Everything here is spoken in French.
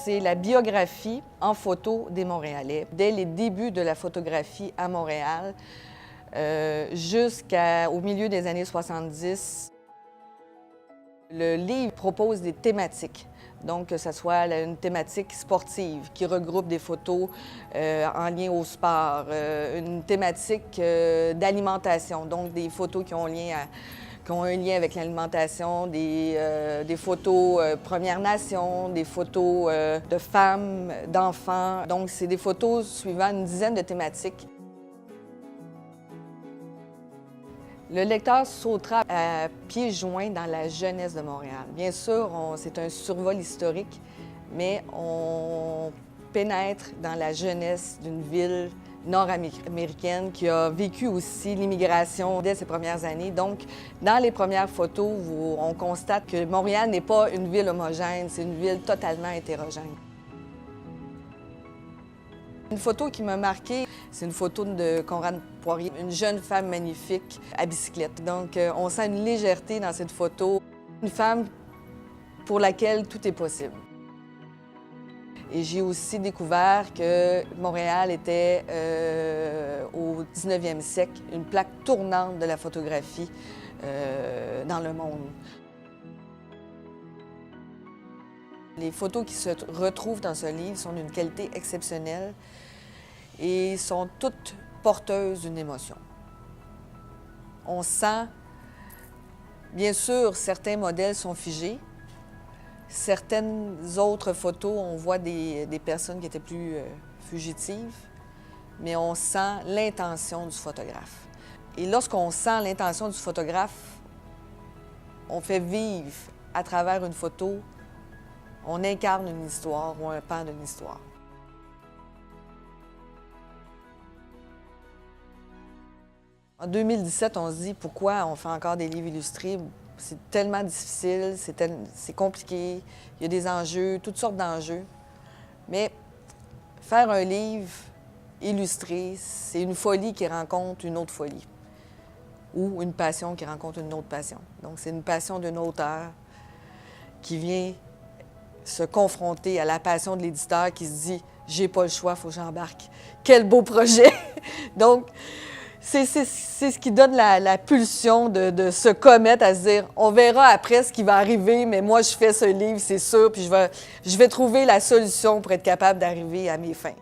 C'est la biographie en photo des Montréalais. Dès les débuts de la photographie à Montréal, jusqu'au milieu des années 70, le livre propose des thématiques. Donc, que ce soit une thématique sportive qui regroupe des photos en lien au sport, une thématique d'alimentation, donc des photos qui ont un lien avec l'alimentation, des photos Premières Nations, des photos de femmes, d'enfants. Donc, c'est des photos suivant une dizaine de thématiques. Le lecteur sautera à pieds joints dans la jeunesse de Montréal. Bien sûr, c'est un survol historique, mais on pénètre dans la jeunesse d'une ville nord-américaine qui a vécu aussi l'immigration dès ses premières années. Donc, dans les premières photos, on constate que Montréal n'est pas une ville homogène, c'est une ville totalement hétérogène. Une photo qui m'a marquée, c'est une photo de Conrad Poirier, une jeune femme magnifique à bicyclette. Donc, on sent une légèreté dans cette photo, une femme pour laquelle tout est possible. Et j'ai aussi découvert que Montréal était, au 19e siècle, une plaque tournante de la photographie dans le monde. Les photos qui se retrouvent dans ce livre sont d'une qualité exceptionnelle et sont toutes porteuses d'une émotion. On sent, bien sûr, certains modèles sont figés. Certaines autres photos, on voit des personnes qui étaient plus fugitives, mais on sent l'intention du photographe. Et lorsqu'on sent l'intention du photographe, on fait vivre à travers une photo, on incarne une histoire ou un pan d'une histoire. En 2017, on se dit pourquoi on fait encore des livres illustrés. C'est tellement difficile, c'est compliqué, il y a des enjeux, toutes sortes d'enjeux. Mais faire un livre illustré, c'est une folie qui rencontre une autre folie. Ou une passion qui rencontre une autre passion. Donc, c'est une passion d'un auteur qui vient se confronter à la passion de l'éditeur qui se dit « j'ai pas le choix, il faut que j'embarque. Quel beau projet! » Donc, c'est ce qui donne la pulsion de se commettre à se dire « on verra après ce qui va arriver, mais moi, je fais ce livre, c'est sûr, puis je vais trouver la solution pour être capable d'arriver à mes fins. »